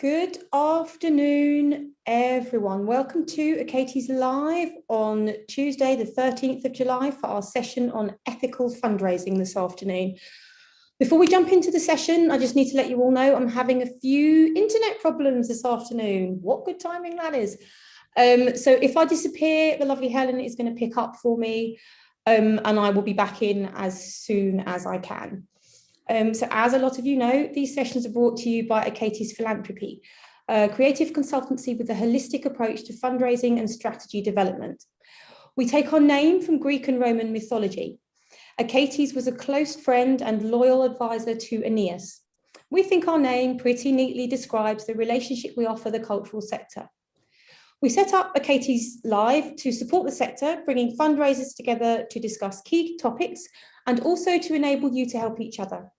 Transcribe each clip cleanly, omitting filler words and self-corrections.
Good afternoon, everyone. Welcome to Achates Live on Tuesday, the 13th of July for our session on ethical fundraising this afternoon. Before we jump into the session, I just need to let you all know I'm having a few internet problems this afternoon. What good timing that is. So if I disappear, the lovely Helen is going to pick up for me and I will be back in as soon as I can. So as a lot of you know, these sessions are brought to you by Achates Philanthropy, a creative consultancy with a holistic approach to fundraising and strategy development. We take our name from Greek and Roman mythology. Achates was a close friend and loyal advisor to Aeneas. We think our name pretty neatly describes the relationship we offer the cultural sector. We set up Achates Live to support the sector, bringing fundraisers together to discuss key topics and also to enable you to help each other.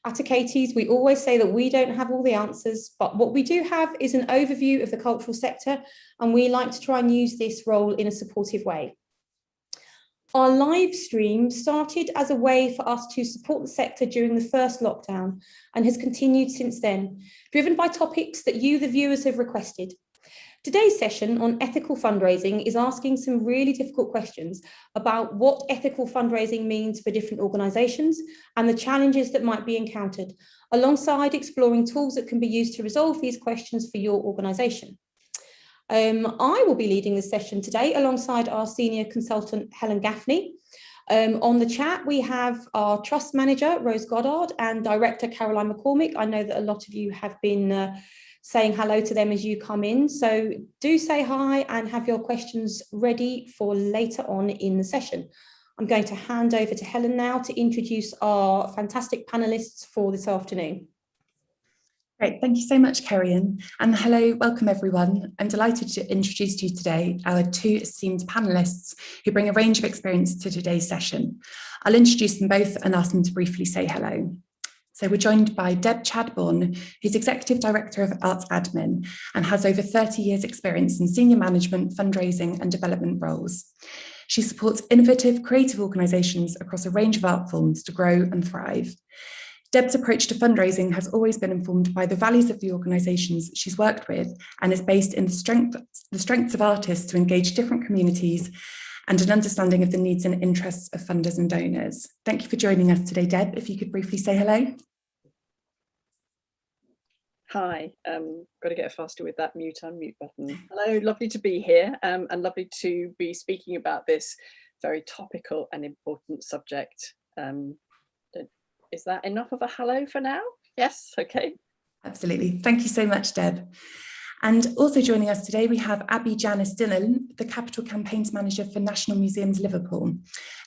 At Achates, we always say that we don't have all the answers, but what we do have is an overview of the cultural sector, and we like to try and use this role in a supportive way. Our live stream started as a way for us to support the sector during the first lockdown and has continued since then, driven by topics that you, the viewers, have requested. Today's session on ethical fundraising is asking some really difficult questions about what ethical fundraising means for different organisations and the challenges that might be encountered, alongside exploring tools that can be used to resolve these questions for your organisation. I will be leading this session today alongside our senior consultant, Helen Gaffney. On the chat, we have our trust manager, Rose Goddard, and director, Caroline McCormick. I know that a lot of you have been saying hello to them as you come in. So do say hi and have your questions ready for later on in the session. I'm going to hand over to Helen now to introduce our fantastic panelists for this afternoon. Great, thank you so much, Kerry-Ann. And hello, welcome everyone. I'm delighted to introduce to you today our two esteemed panelists who bring a range of experience to today's session. I'll introduce them both and ask them to briefly say hello. So we're joined by Deb Chadbourne, who's Executive Director of Arts Admin and has over 30 years experience in senior management, fundraising and development roles. She supports innovative, creative organisations across a range of art forms to grow and thrive. Deb's approach to fundraising has always been informed by the values of the organisations she's worked with and is based in the strengths of artists to engage different communities and an understanding of the needs and interests of funders and donors. Thank you for joining us today, Deb. If you could briefly say hello. Hi, got to get faster with that mute unmute button. Hello, lovely to be here and lovely to be speaking about this very topical and important subject. Is that enough of a hello for now? Yes, okay. Absolutely. Thank you so much, Deb. And also joining us today, we have Abby Janice Dillon, the Capital Campaigns Manager for National Museums Liverpool.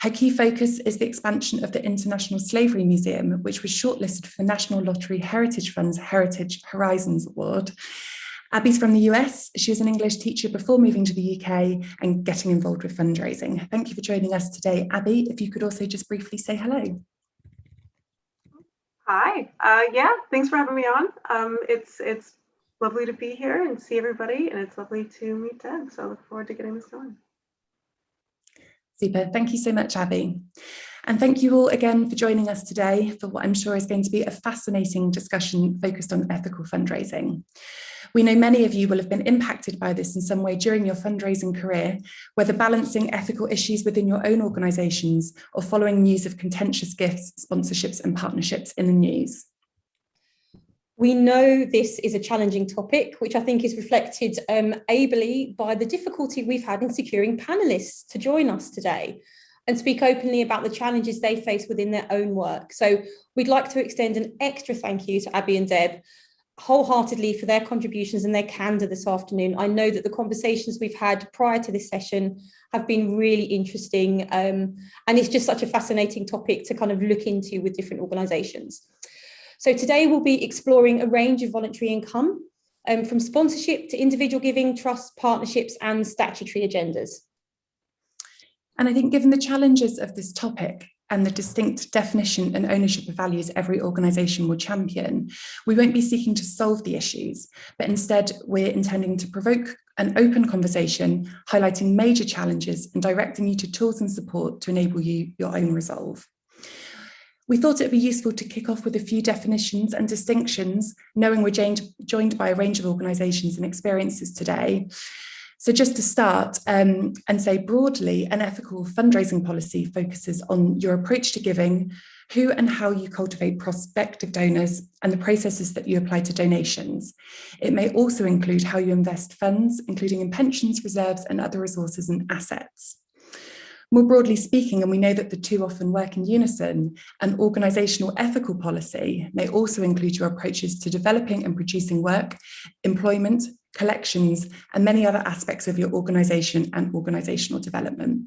Her key focus is the expansion of the International Slavery Museum, which was shortlisted for the National Lottery Heritage Fund's Heritage Horizons Award. Abby's from the US. She was an English teacher before moving to the UK and getting involved with fundraising. Thank you for joining us today, Abby. If you could also just briefly say hello. Hi, yeah, thanks for having me on. It's lovely to be here and see everybody, and it's lovely to meet Deb, so I look forward to getting this going. Super, thank you so much, Abby. And thank you all again for joining us today for what I'm sure is going to be a fascinating discussion focused on ethical fundraising. We know many of you will have been impacted by this in some way during your fundraising career, whether balancing ethical issues within your own organisations or following news of contentious gifts, sponsorships and partnerships in the news. We know this is a challenging topic, which I think is reflected ably by the difficulty we've had in securing panellists to join us today and speak openly about the challenges they face within their own work. So we'd like to extend an extra thank you to Abby and Deb wholeheartedly for their contributions and their candour this afternoon. I know that the conversations we've had prior to this session have been really interesting and it's just such a fascinating topic to kind of look into with different organisations. So today we'll be exploring a range of voluntary income from sponsorship to individual giving, trust, partnerships and statutory agendas. And I think given the challenges of this topic and the distinct definition and ownership of values every organisation will champion, we won't be seeking to solve the issues, but instead we're intending to provoke an open conversation, highlighting major challenges and directing you to tools and support to enable you your own resolve. We thought it'd be useful to kick off with a few definitions and distinctions, knowing we're joined by a range of organisations and experiences today. So just to start and say broadly, an ethical fundraising policy focuses on your approach to giving, who and how you cultivate prospective donors, and the processes that you apply to donations. It may also include how you invest funds, including in pensions, reserves, and other resources and assets. More broadly speaking, and we know that the two often work in unison, an organisational ethical policy may also include your approaches to developing and producing work, employment, collections, and many other aspects of your organisation and organisational development.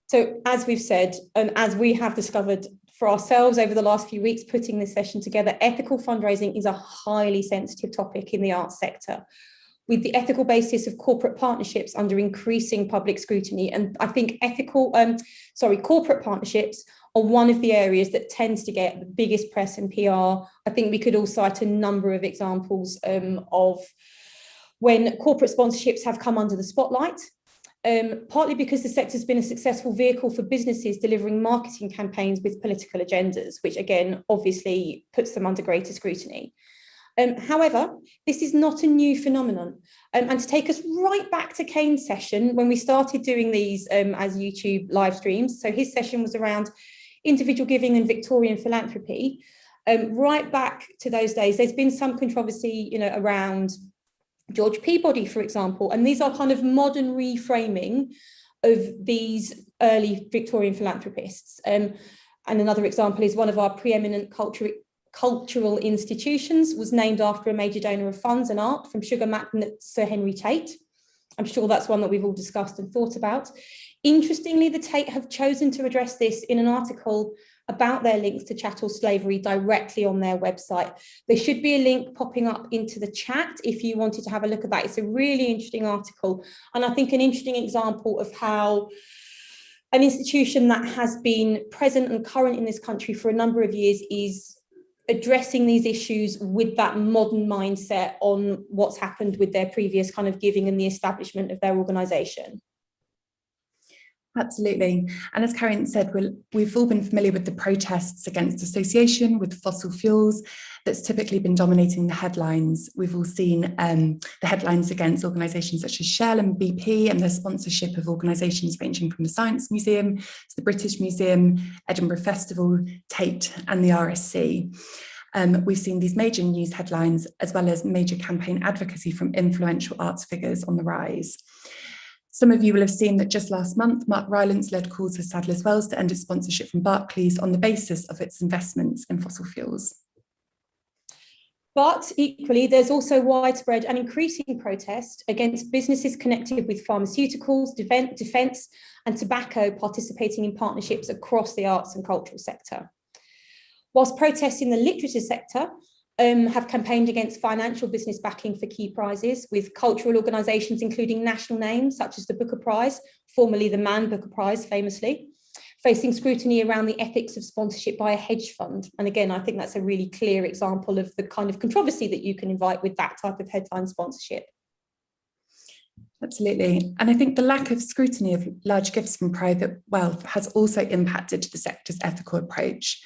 So as we've said, and as we have discovered for ourselves over the last few weeks putting this session together, ethical fundraising is a highly sensitive topic in the arts sector, with the ethical basis of corporate partnerships under increasing public scrutiny. And I think corporate partnerships are one of the areas that tends to get the biggest press and PR. I think we could all cite a number of examples of when corporate sponsorships have come under the spotlight, partly because the sector has been a successful vehicle for businesses delivering marketing campaigns with political agendas, which again, obviously puts them under greater scrutiny. However, this is not a new phenomenon. And to take us right back to Kane's session, when we started doing these as YouTube live streams, so his session was around individual giving and Victorian philanthropy. Right back to those days, there's been some controversy, around George Peabody, for example, and these are kind of modern reframing of these early Victorian philanthropists. And another example is one of our preeminent cultural institutions was named after a major donor of funds and art from sugar magnate Sir Henry Tate. I'm sure that's one that we've all discussed and thought about. Interestingly, the Tate have chosen to address this in an article about their links to chattel slavery directly on their website. There should be a link popping up into the chat if you wanted to have a look at that. It's a really interesting article, and I think an interesting example of how an institution that has been present and current in this country for a number of years is addressing these issues with that modern mindset on what's happened with their previous kind of giving and the establishment of their organisation. Absolutely. And as Karen said, we've all been familiar with the protests against association with fossil fuels that's typically been dominating the headlines. We've all seen the headlines against organisations such as Shell and BP and their sponsorship of organisations ranging from the Science Museum to the British Museum, Edinburgh Festival, Tate and the RSC. We've seen these major news headlines as well as major campaign advocacy from influential arts figures on the rise. Some of you will have seen that just last month, Mark Rylance led calls for Sadler's Wells to end its sponsorship from Barclays on the basis of its investments in fossil fuels. But equally, there's also widespread and increasing protest against businesses connected with pharmaceuticals, defence and tobacco participating in partnerships across the arts and cultural sector. Whilst protests in the literature sector have campaigned against financial business backing for key prizes, with cultural organisations including national names such as the Booker Prize, formerly the Man Booker Prize famously, facing scrutiny around the ethics of sponsorship by a hedge fund. And again, I think that's a really clear example of the kind of controversy that you can invite with that type of headline sponsorship. Absolutely. And I think the lack of scrutiny of large gifts from private wealth has also impacted the sector's ethical approach.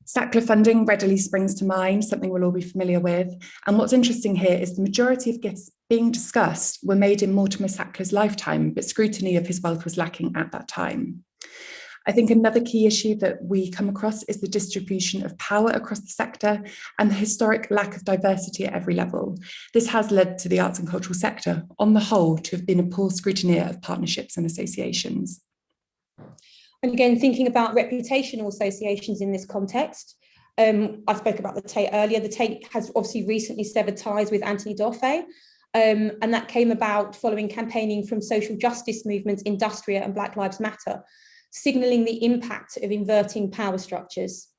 Sackler funding readily springs to mind, something we'll all be familiar with. And what's interesting here is the majority of gifts being discussed were made in Mortimer Sackler's lifetime, but scrutiny of his wealth was lacking at that time. I think another key issue that we come across is the distribution of power across the sector and the historic lack of diversity at every level. This has led to the arts and cultural sector, on the whole, to have been a poor scrutineer of partnerships and associations. And again, thinking about reputational associations in this context, I spoke about the Tate earlier. The Tate has obviously recently severed ties with Anthony Dauphin, and that came about following campaigning from social justice movements, Industria and Black Lives Matter, signalling the impact of inverting power structures.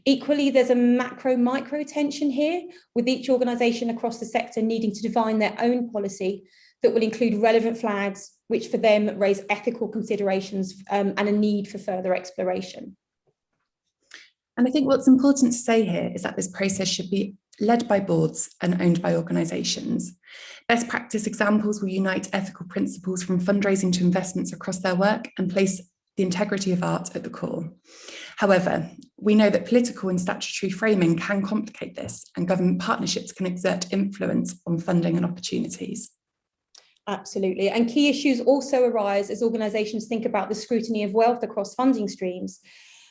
Equally, there's a macro-micro tension here, with each organisation across the sector needing to define their own policy that will include relevant flags, which for them raise ethical considerations and a need for further exploration. And I think what's important to say here is that this process should be led by boards and owned by organisations. Best practice examples will unite ethical principles from fundraising to investments across their work and place the integrity of art at the core. However, we know that political and statutory framing can complicate this, and government partnerships can exert influence on funding and opportunities. Absolutely. And key issues also arise as organisations think about the scrutiny of wealth across funding streams.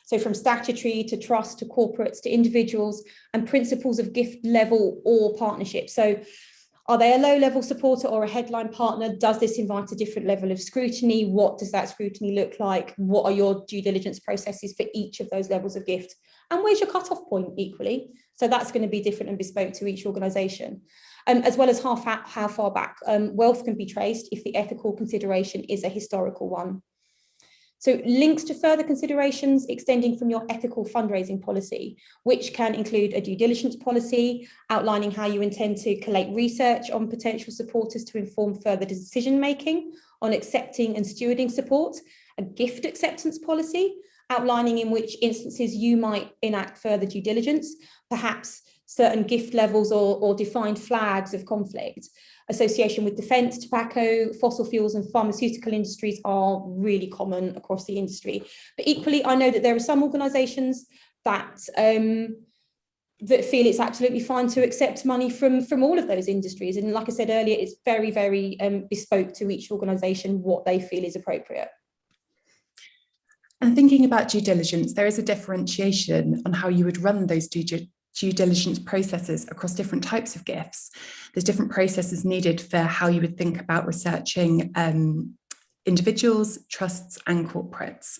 So from statutory to trust to corporates to individuals, and principles of gift level or partnership. So are they a low-level supporter or a headline partner? Does this invite a different level of scrutiny? What does that scrutiny look like? What are your due diligence processes for each of those levels of gift? And where's your cut-off point equally? So that's going to be different and bespoke to each organisation. As well as how far back wealth can be traced if the ethical consideration is a historical one. So links to further considerations extending from your ethical fundraising policy, which can include a due diligence policy, outlining how you intend to collate research on potential supporters to inform further decision-making on accepting and stewarding support, a gift acceptance policy, outlining in which instances you might enact further due diligence, perhaps certain gift levels or defined flags of conflict. Association with defence, tobacco, fossil fuels and pharmaceutical industries are really common across the industry. But equally, I know that there are some organisations that feel it's absolutely fine to accept money from all of those industries. And like I said earlier, it's very, very bespoke to each organisation what they feel is appropriate. And thinking about due diligence, there is a differentiation on how you would run those due diligence processes across different types of gifts. There's different processes needed for how you would think about researching individuals, trusts and corporates.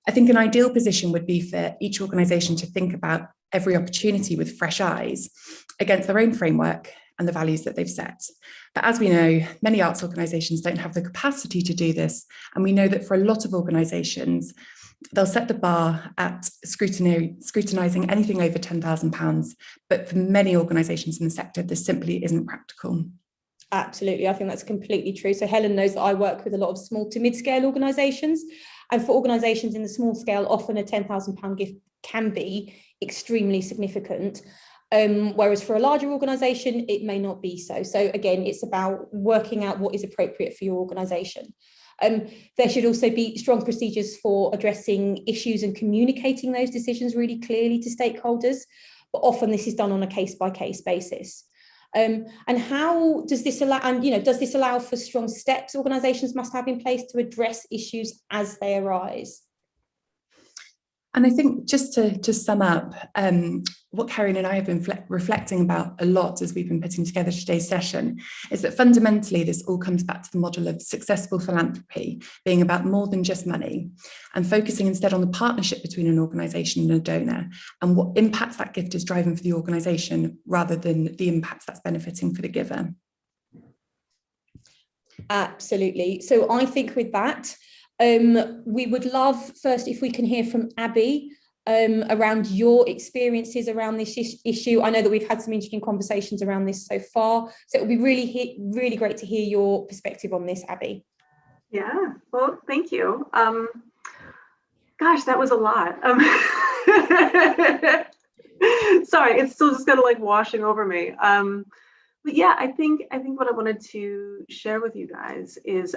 I think an ideal position would be for each organisation to think about every opportunity with fresh eyes against their own framework and the values that they've set. But as we know, many arts organisations don't have the capacity to do this. And we know that for a lot of organisations, they'll set the bar at scrutinising anything over £10,000. But for many organisations in the sector, this simply isn't practical. Absolutely, I think that's completely true. So Helen knows that I work with a lot of small to mid-scale organisations. And for organisations in the small scale, often a £10,000 gift can be extremely significant. Whereas for a larger organisation, it may not be so. So again, it's about working out what is appropriate for your organisation. There should also be strong procedures for addressing issues and communicating those decisions really clearly to stakeholders, but often this is done on a case-by-case basis. And how does this allow, and does this allow for strong steps organisations must have in place to address issues as they arise? And I think just to sum up, what Karen and I have been reflecting about a lot as we've been putting together today's session is that fundamentally this all comes back to the model of successful philanthropy being about more than just money and focusing instead on the partnership between an organisation and a donor and what impacts that gift is driving for the organisation rather than the impacts that's benefiting for the giver. Absolutely. So I think with that, we would love first if we can hear from Abby around your experiences around this issue. I know that we've had some interesting conversations around this so far, so it would be really great to hear your perspective on this, Abby. Yeah, well, thank you. Gosh, that was a lot. Sorry, it's still just kind of like washing over me. But yeah, I think what I wanted to share with you guys is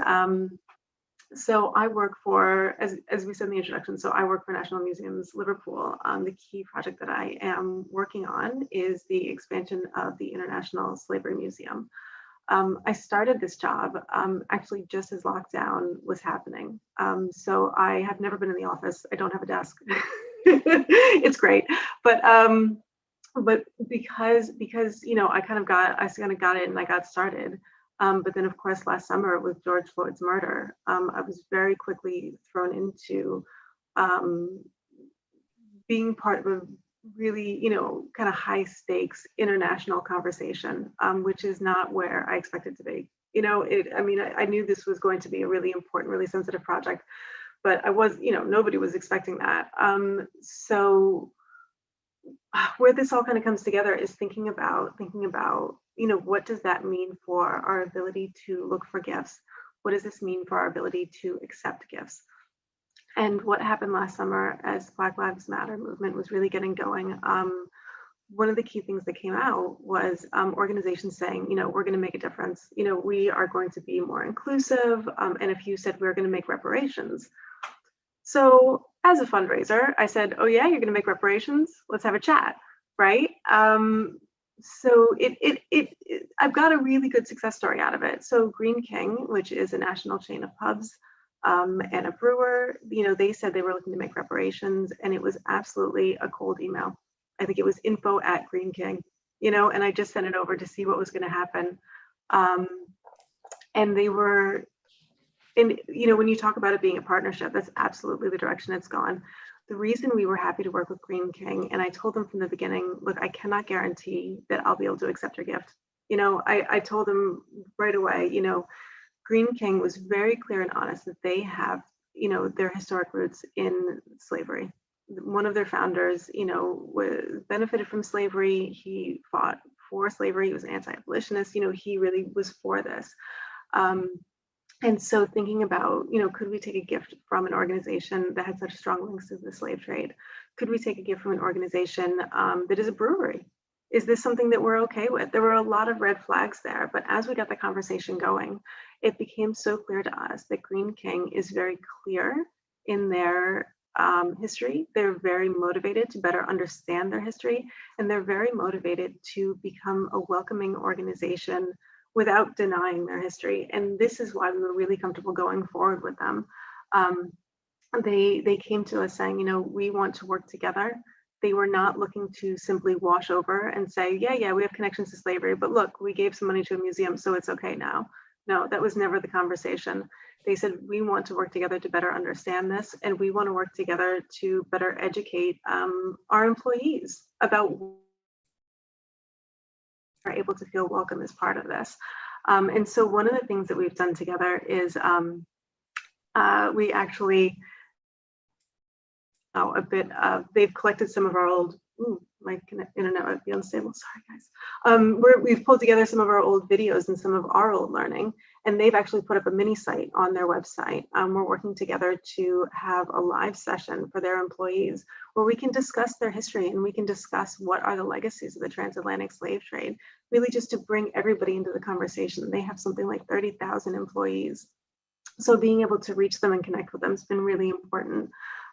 so I work for, as we said in the introduction, so I work for National Museums Liverpool. The key project that I am working on is the expansion of the International Slavery Museum. I started this job actually just as lockdown was happening. So I have never been in the office. I don't have a desk. It's great, but because I kind of got it and I got started. But then, of course, last summer with George Floyd's murder, I was very quickly thrown into being part of a really, kind of high stakes international conversation, which is not where I expected to be. I knew this was going to be a really important, really sensitive project, but nobody was expecting that. So where this all kind of comes together is thinking about, what does that mean for our ability to look for gifts? What does this mean for our ability to accept gifts? And what happened last summer as Black Lives Matter movement was really getting going, one of the key things that came out was organizations saying, we're going to make a difference. We are going to be more inclusive. And if you said we're going to make reparations, So as a fundraiser, I said, oh yeah, you're going to make reparations? Let's have a chat, right? So I've got a really good success story out of it. So Green King, which is a national chain of pubs and a brewer, they said they were looking to make reparations, and it was absolutely a cold email. I think it was info@Green King, and I just sent it over to see what was going to happen. And they were, and when you talk about it being a partnership, that's absolutely the direction it's gone. The reason we were happy to work with Green King, and I told them from the beginning, look, I cannot guarantee that I'll be able to accept your gift. I told them right away, Green King was very clear and honest that they have, their historic roots in slavery. One of their founders, benefited from slavery. He fought for slavery. He was an anti-abolitionist. He really was for this. And so thinking about, could we take a gift from an organization that had such strong links to the slave trade? Could we take a gift from an organization that is a brewery? Is this something that we're okay with? There were a lot of red flags there, but as we got the conversation going, it became so clear to us that Green King is very clear in their history. They're very motivated to better understand their history, and they're very motivated to become a welcoming organization without denying their history. And this is why we were really comfortable going forward with them. They came to us saying, we want to work together. They were not looking to simply wash over and say, yeah, we have connections to slavery, but look, we gave some money to a museum, so it's okay now. No, that was never the conversation. They said, we want to work together to better understand this, and we want to work together to better educate our employees about are able to feel welcome as part of this. And so one of the things that we've done together is we actually they've collected some of our old, my internet might be unstable, sorry guys. We've pulled together some of our old videos and some of our old learning, and they've actually put up a mini site on their website. We're working together to have a live session for their employees where we can discuss their history and we can discuss what are the legacies of the transatlantic slave trade, really just to bring everybody into the conversation. They have something like 30,000 employees. So being able to reach them and connect with them has been really important.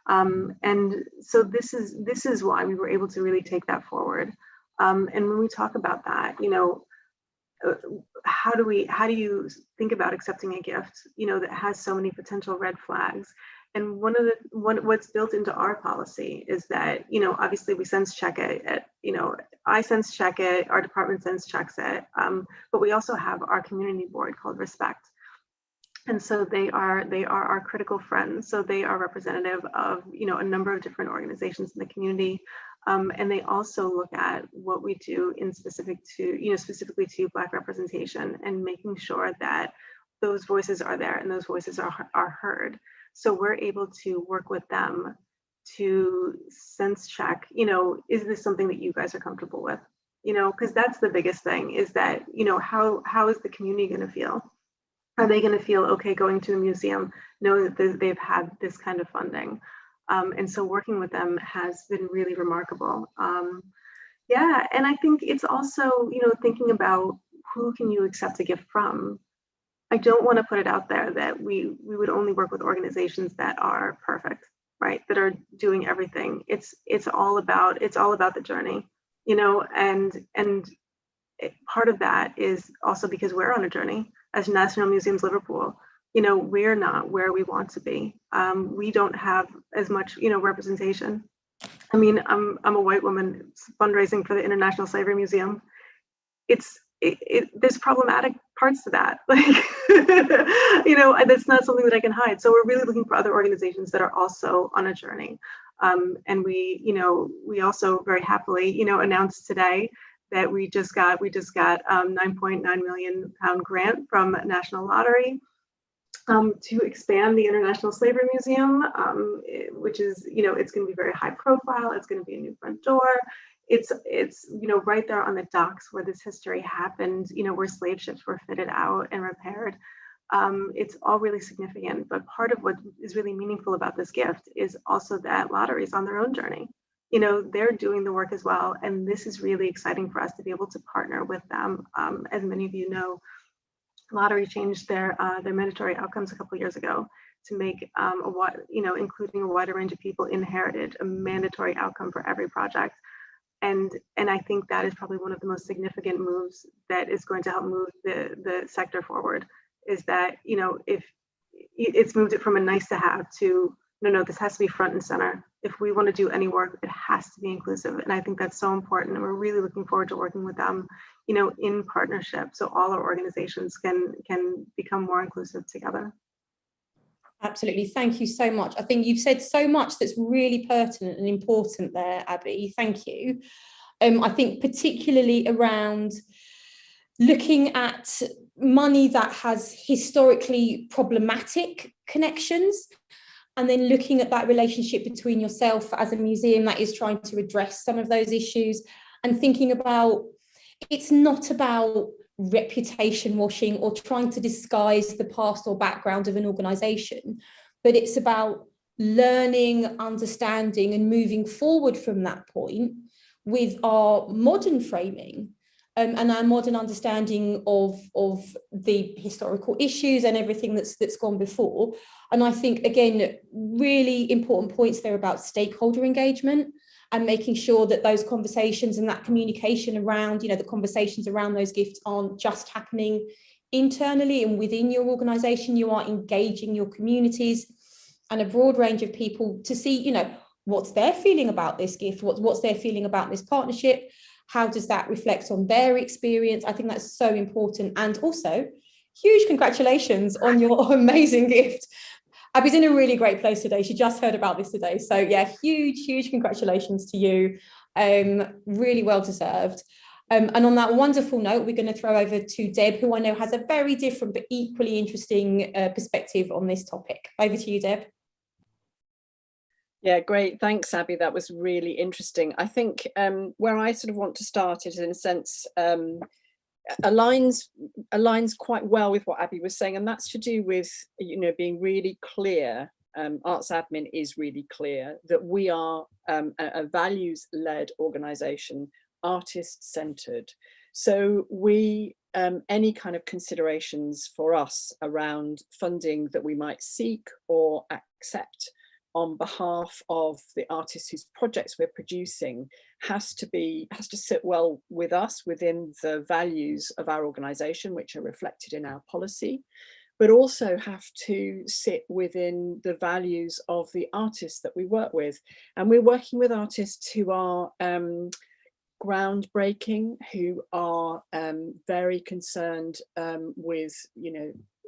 And so this is why we were able to really take that forward. And when we talk about that, how do you think about accepting a gift, that has so many potential red flags? And what's built into our policy is that, obviously we sense check it, I sense check it, our department sense checks it, but we also have our community board called Respect. And so they are our critical friends. So they are representative of, a number of different organizations in the community. And they also look at what we do in specifically to Black representation and making sure that those voices are there and those voices are heard. So we're able to work with them to sense check, is this something that you guys are comfortable with? Because that's the biggest thing, is that, how is the community going to feel? Are they going to feel okay going to a museum, know that they've had this kind of funding? And so working with them has been really remarkable. Yeah, and I think it's also, thinking about who can you accept a gift from? I don't want to put it out there that we would only work with organizations that are perfect, right? That are doing everything. It's all about the journey, and part of that is also because we're on a journey. As National Museums Liverpool, we're not where we want to be. We don't have as much, representation. I mean, I'm a white woman fundraising for the International Slavery Museum. There's problematic parts to that. That's not something that I can hide. So we're really looking for other organizations that are also on a journey. And we also very happily, announced today that we just got £9.9 million grant from National Lottery to expand the International Slavery Museum, which is, it's going to be very high profile. It's going to be a new front door. It's right there on the docks where this history happened, where slave ships were fitted out and repaired. It's all really significant, but part of what is really meaningful about this gift is also that Lottery's on their own journey. They're doing the work as well. And this is really exciting for us to be able to partner with them. As many of you know, lottery changed their mandatory outcomes a couple of years ago to make including a wider range of people inherited a mandatory outcome for every project. And I think that is probably one of the most significant moves that is going to help move the sector forward, is that, if it's moved it from a nice to have to, no, this has to be front and center. If we want to do any work, it has to be inclusive. And I think that's so important. And we're really looking forward to working with them, in partnership, so all our organizations can become more inclusive together. Absolutely. Thank you so much. I think you've said so much that's really pertinent and important there, Abby. Thank you. I think particularly around looking at money that has historically problematic connections, and then looking at that relationship between yourself as a museum that is trying to address some of those issues, and thinking about, it's not about reputation washing or trying to disguise the past or background of an organization, but it's about learning, understanding, and moving forward from that point with our modern framing and our modern understanding of the historical issues and everything that's gone before. And I think, again, really important points there about stakeholder engagement and making sure that those conversations and that communication around, the conversations around those gifts aren't just happening internally and within your organization. You are engaging your communities and a broad range of people to see, what's their feeling about this gift, what's their feeling about this partnership, how does that reflect on their experience. I think that's so important. And also, huge congratulations on your amazing gift. Abby's in a really great place today. She just heard about this today. So yeah, huge congratulations to you. Really well deserved. And on that wonderful note, we're going to throw over to Deb, who I know has a very different but equally interesting perspective on this topic. Over to you, Deb. Yeah, great. Thanks, Abby. That was really interesting. I think where I sort of want to start is, in a sense, aligns quite well with what Abby was saying, and that's to do with, being really clear. Arts Admin is really clear that we are a values-led organisation, artist-centred. So we, any kind of considerations for us around funding that we might seek or accept on behalf of the artists whose projects we're producing has to sit well with us within the values of our organisation, which are reflected in our policy, but also have to sit within the values of the artists that we work with. And we're working with artists who are groundbreaking, who are very concerned with,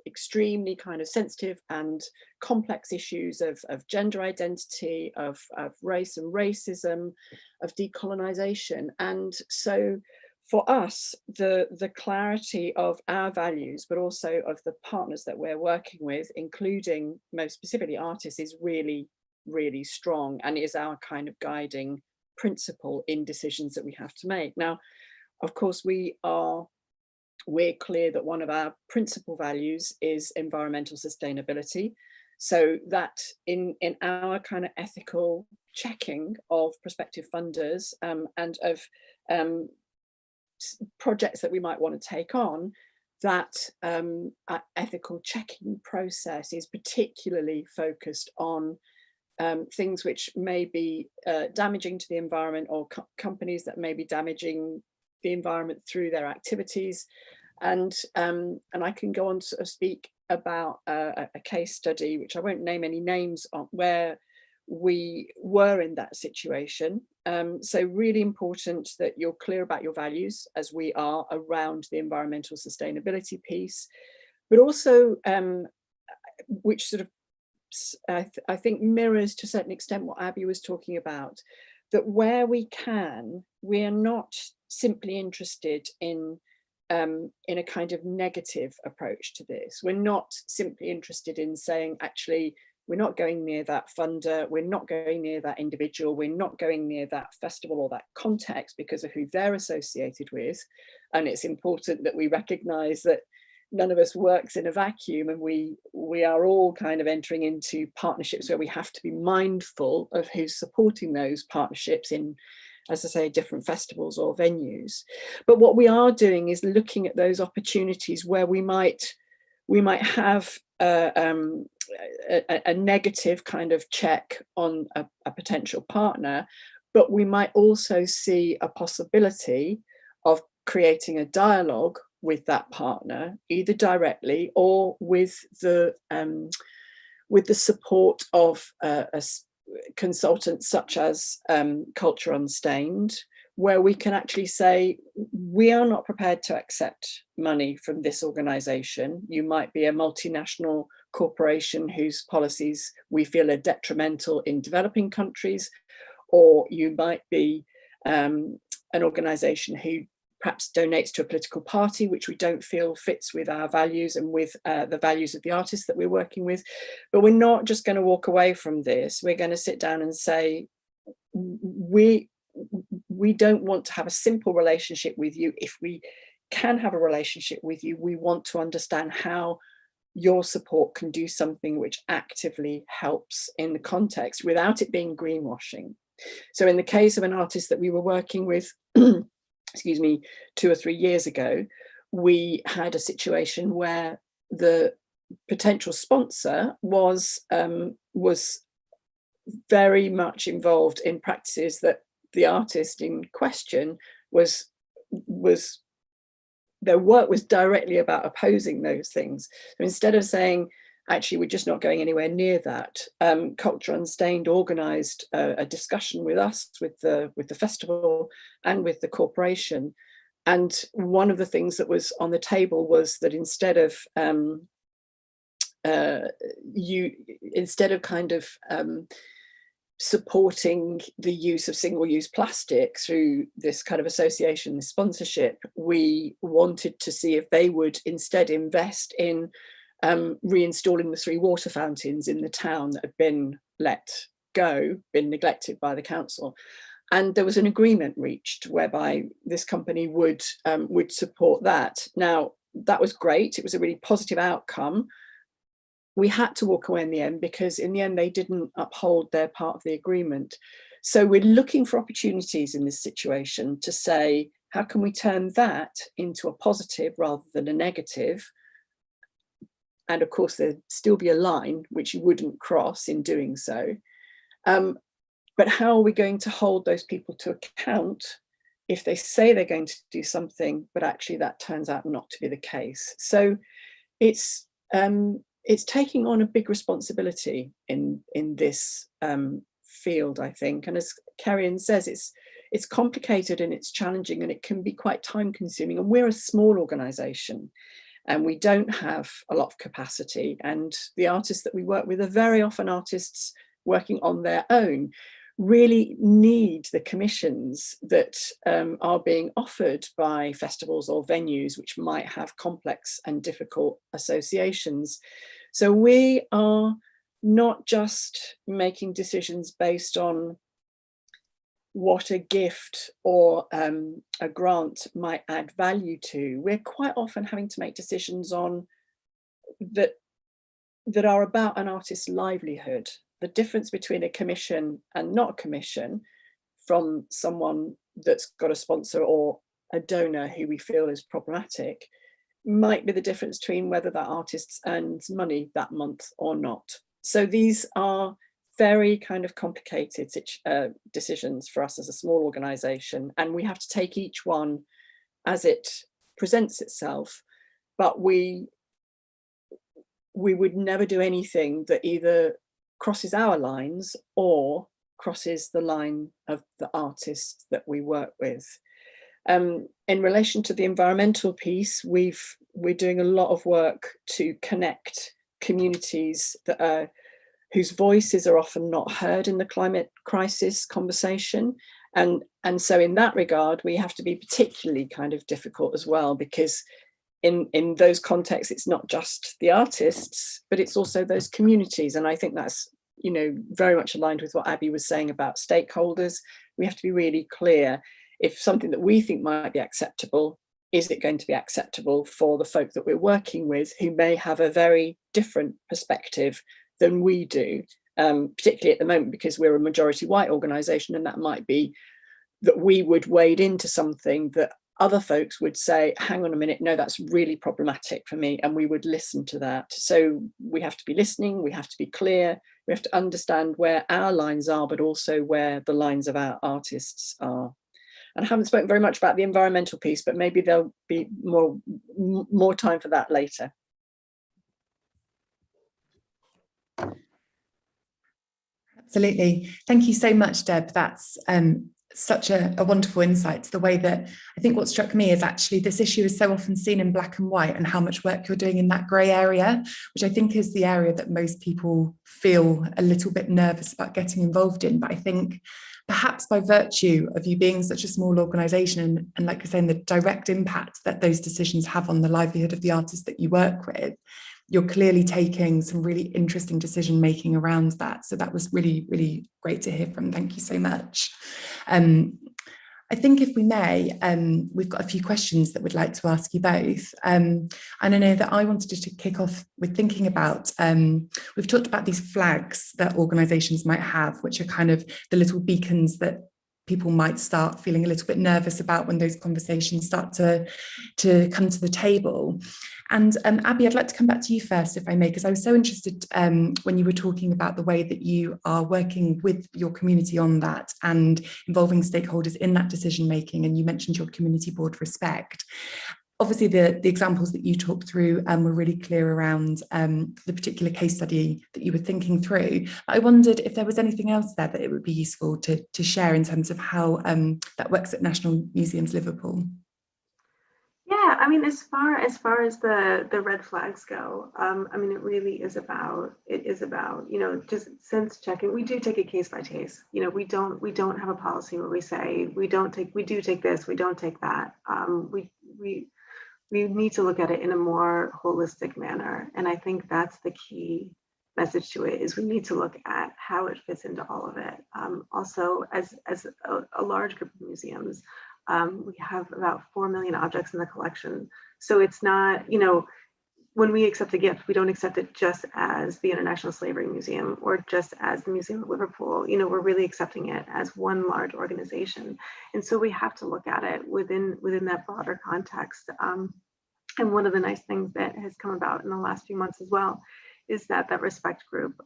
extremely kind of sensitive and complex issues of gender identity, of race and racism, of decolonization. And so for us, the clarity of our values, but also of the partners that we're working with, including most specifically artists, is really, really strong, and is our kind of guiding principle in decisions that we have to make. Now, of course, we're clear that one of our principal values is environmental sustainability. So that in our kind of ethical checking of prospective funders and of projects that we might want to take on, that ethical checking process is particularly focused on things which may be damaging to the environment, or companies that may be damaging the environment through their activities. And I can go on to speak about a case study, which I won't name any names on, where we were in that situation. So really important that you're clear about your values, as we are, around the environmental sustainability piece, but also which sort of I think mirrors to a certain extent what Abby was talking about, that where we can, we are not simply interested in a kind of negative approach to this. We're not simply interested in saying, actually, we're not going near that funder, we're not going near that individual, we're not going near that festival or that context because of who they're associated with. And it's important that we recognise that none of us works in a vacuum, and we are all kind of entering into partnerships where we have to be mindful of who's supporting those partnerships in as I say, different festivals or venues. But what we are doing is looking at those opportunities where we might have a negative kind of check on a potential partner, but we might also see a possibility of creating a dialogue with that partner, either directly or with the support of a consultant such as Culture Unstained, where we can actually say, we are not prepared to accept money from this organisation. You might be a multinational corporation whose policies we feel are detrimental in developing countries, or you might be an organisation who perhaps donates to a political party which we don't feel fits with our values and with the values of the artists that we're working with. But we're not just going to walk away from this. We're going to sit down and say, we don't want to have a simple relationship with you. If we can have a relationship with you, we want to understand how your support can do something which actively helps in the context without it being greenwashing. So in the case of an artist that we were working with, excuse me, 2 or 3 years ago, we had a situation where the potential sponsor was very much involved in practices that the artist in question was their work was directly about opposing those things. So instead of saying, actually, we're just not going anywhere near that, Culture Unstained organised a discussion with us, with the festival and with the corporation. And one of the things that was on the table was that instead of supporting the use of single-use plastic through this kind of association, this sponsorship, we wanted to see if they would instead invest in reinstalling the 3 water fountains in the town that had been been neglected by the council. And there was an agreement reached whereby this company would support that. Now, that was great. It was a really positive outcome. We had to walk away in the end because in the end they didn't uphold their part of the agreement. So we're looking for opportunities in this situation to say, how can we turn that into a positive rather than a negative? And of course, there'd still be a line which you wouldn't cross in doing so. But how are we going to hold those people to account if they say they're going to do something, but actually that turns out not to be the case? So it's taking on a big responsibility in this field, I think. And as Kerry-Ann says, it's complicated and it's challenging and it can be quite time consuming. And we're a small organisation and we don't have a lot of capacity. And the artists that we work with are very often artists working on their own, really need the commissions that are being offered by festivals or venues which might have complex and difficult associations. So we are not just making decisions based on what a gift or a grant might add value to. We're quite often having to make decisions on that are about an artist's livelihood. The difference between a commission and not a commission from someone that's got a sponsor or a donor who we feel is problematic might be the difference between whether that artist earns money that month or not. So these are very kind of complicated decisions for us as a small organisation, and we have to take each one as it presents itself. But we would never do anything that either crosses our lines or crosses the line of the artists that we work with. In relation to the environmental piece, we're doing a lot of work to connect communities that are whose voices are often not heard in the climate crisis conversation. And so in that regard, we have to be particularly kind of difficult as well, because in those contexts, it's not just the artists, but it's also those communities. And I think that's, you know, very much aligned with what Abby was saying about stakeholders. We have to be really clear. If something that we think might be acceptable, is it going to be acceptable for the folk that we're working with who may have a very different perspective than we do, particularly at the moment because we're a majority white organisation, and that might be that we would wade into something that other folks would say, hang on a minute, no, that's really problematic for me, and we would listen to that. So we have to be listening, we have to be clear, we have to understand where our lines are, but also where the lines of our artists are. And I haven't spoken very much about the environmental piece, but maybe there'll be more time for that later. Absolutely. Thank you so much, Deb. That's such a wonderful insight to the way that I think what struck me is actually this issue is so often seen in black and white, and how much work you're doing in that grey area, which I think is the area that most people feel a little bit nervous about getting involved in. But I think perhaps by virtue of you being such a small organisation, and like you're saying, the direct impact that those decisions have on the livelihood of the artists that you work with, you're clearly taking some really interesting decision making around that. So that was really, really great to hear from. Thank you so much. I think if we may, we've got a few questions that we'd like to ask you both. And I know that I wanted to kick off with thinking about, we've talked about these flags that organisations might have, which are kind of the little beacons that people might start feeling a little bit nervous about when those conversations start to come to the table. And Abby, I'd like to come back to you first, if I may, because I was so interested when you were talking about the way that you are working with your community on that and involving stakeholders in that decision making. And you mentioned your community board Respect. Obviously, the examples that you talked through were really clear around the particular case study that you were thinking through. I wondered if there was anything else there that it would be useful to share in terms of how that works at National Museums Liverpool. Yeah, I mean, as far as the red flags go, I mean, it really is about, you know, just sense checking. We do take it case by case. You know, we don't have a policy where we say we do take this, we don't take that. We need to look at it in a more holistic manner. And I think that's the key message to it, is we need to look at how it fits into all of it. Also, as a large group of museums, we have about 4 million objects in the collection. So it's not, you know, when we accept a gift, we don't accept it just as the International Slavery Museum or just as the Museum of Liverpool. You know, we're really accepting it as one large organization. And so we have to look at it within that broader context. And one of the nice things that has come about in the last few months as well is that Respect group,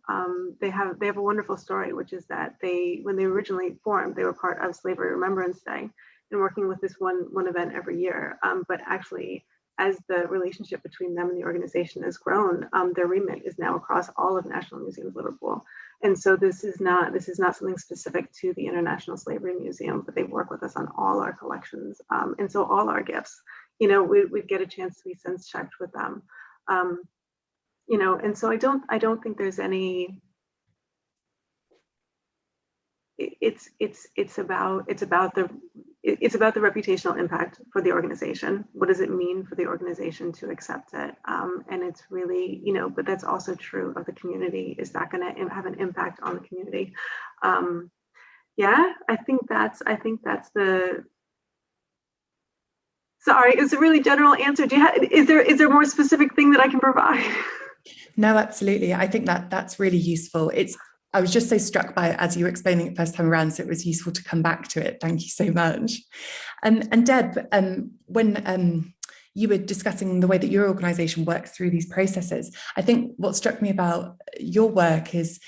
they have a wonderful story, which is that when they originally formed, they were part of Slavery Remembrance Day and working with this one event every year. But actually, as the relationship between them and the organization has grown, their remit is now across all of National Museums Liverpool. And so this is not something specific to the International Slavery Museum, but they work with us on all our collections. And so all our gifts, you know, we'd get a chance to be sense checked with them. You know, and so I don't think there's any. It's about the reputational impact for the organization. What does it mean for the organization to accept it? And it's really, you know, but that's also true of the community. Is that going to have an impact on the community? Yeah, I think that's the. Sorry, it's a really general answer. Is there more specific thing that I can provide? No, absolutely. I think that's really useful. I was just so struck by it as you were explaining it first time around, so it was useful to come back to it. Thank you so much. And Deb, when you were discussing the way that your organisation works through these processes, I think what struck me about your work is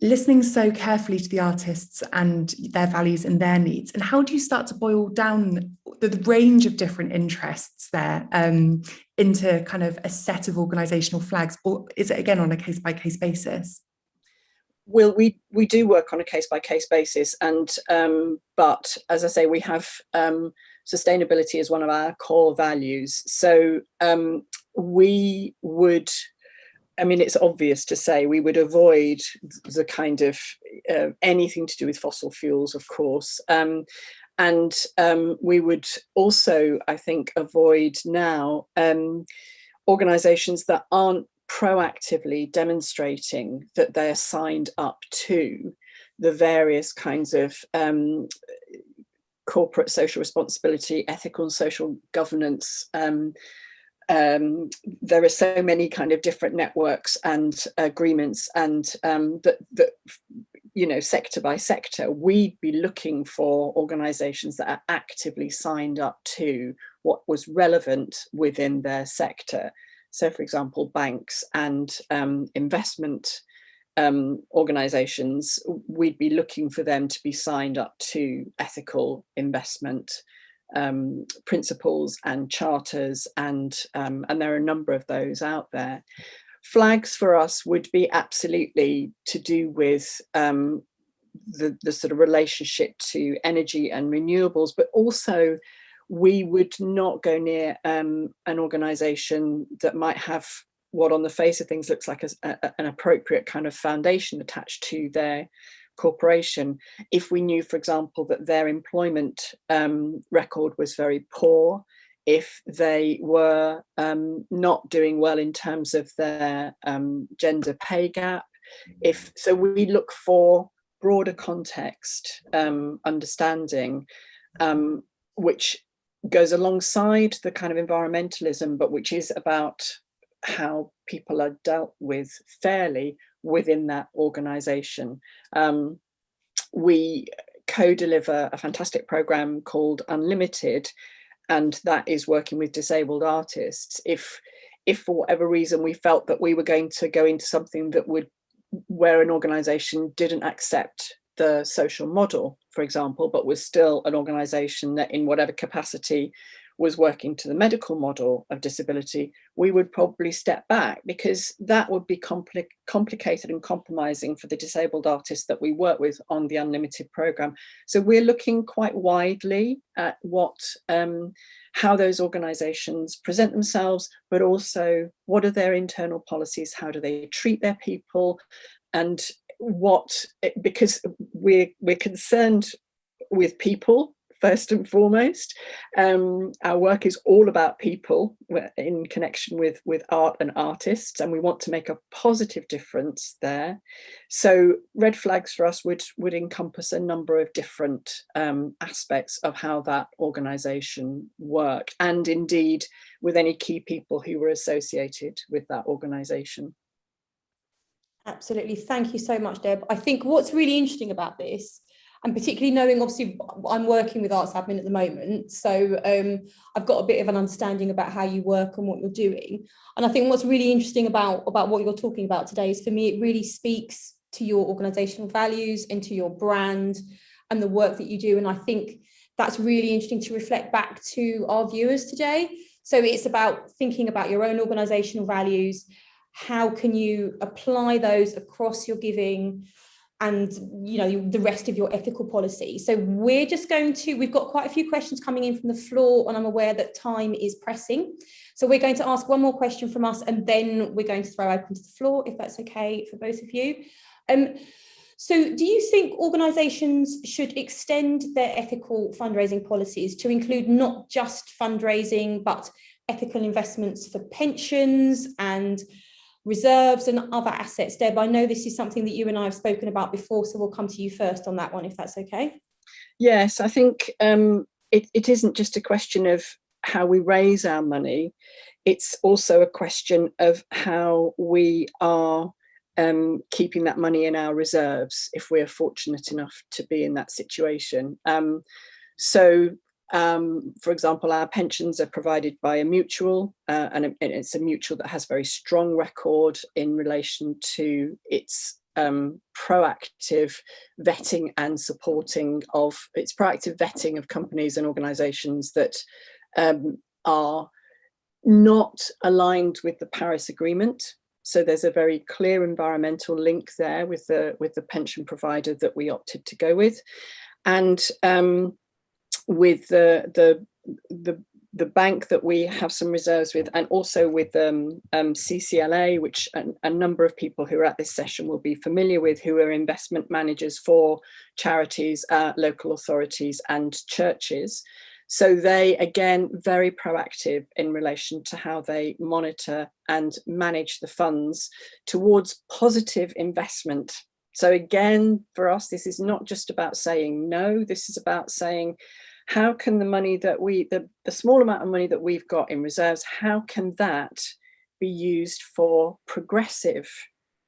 listening so carefully to the artists and their values and their needs. And how do you start to boil down the range of different interests there into kind of a set of organisational flags? Or is it again on a case-by-case basis? Well, we do work on a case-by-case basis, and but as I say, we have sustainability as one of our core values. So we would, I mean, it's obvious to say we would avoid the kind of anything to do with fossil fuels, of course, and we would also, I think, avoid now organisations that aren't proactively demonstrating that they're signed up to the various kinds of corporate social responsibility, ethical and social governance. There are so many kind of different networks and agreements and that sector by sector, we'd be looking for organisations that are actively signed up to what was relevant within their sector. So, for example, banks and investment organisations, we'd be looking for them to be signed up to ethical investment principles and charters, and there are a number of those out there. Flags for us would be absolutely to do with the sort of relationship to energy and renewables, but also we would not go near an organisation that might have what on the face of things looks like an appropriate kind of foundation attached to their corporation if we knew, for example, that their employment record was very poor, if they were not doing well in terms of their gender pay gap. So we look for broader context understanding, which goes alongside the kind of environmentalism, but which is about how people are dealt with fairly within that organisation. We co-deliver a fantastic programme called Unlimited, and that is working with disabled artists. If for whatever reason we felt that we were going to go into something where an organisation didn't accept the social model, for example, but was still an organisation that in whatever capacity was working to the medical model of disability, we would probably step back, because that would be complicated and compromising for the disabled artists that we work with on the Unlimited programme. So we're looking quite widely at how those organisations present themselves, but also what are their internal policies, how do they treat their people, and because we're concerned with people first and foremost. Our work is all about people in connection with art and artists, and we want to make a positive difference there. So red flags for us would encompass a number of different aspects of how that organisation worked, and indeed with any key people who were associated with that organisation. Absolutely. Thank you so much, Deb. I think what's really interesting about this, and particularly knowing, obviously, I'm working with arts admin at the moment, so I've got a bit of an understanding about how you work and what you're doing. And I think what's really interesting about what you're talking about today is, for me, it really speaks to your organisational values and to your brand and the work that you do. And I think that's really interesting to reflect back to our viewers today. So it's about thinking about your own organisational values. How can you apply those across your giving and the rest of your ethical policy? So we've got quite a few questions coming in from the floor, and I'm aware that time is pressing. So we're going to ask one more question from us, and then we're going to throw open to the floor, if that's okay for both of you. So do you think organisations should extend their ethical fundraising policies to include not just fundraising, but ethical investments for pensions and reserves and other assets? Deb, I know this is something that you and I have spoken about before, so we'll come to you first on that one, if that's okay. Yes, I think it isn't just a question of how we raise our money. It's also a question of how we are keeping that money in our reserves, if we're fortunate enough to be in that situation. For example, our pensions are provided by a mutual, and it's a mutual that has very strong record in relation to its proactive vetting and supporting of its proactive vetting of companies and organisations that are not aligned with the Paris Agreement. So there's a very clear environmental link there with the pension provider that we opted to go with, and with the bank that we have some reserves with, and also with CCLA, which a number of people who are at this session will be familiar with, who are investment managers for charities, local authorities and churches. So they, again, very proactive in relation to how they monitor and manage the funds towards positive investment. So again, for us, this is not just about saying no, this is about saying, how can the money that the small amount of money that we've got in reserves, how can that be used for progressive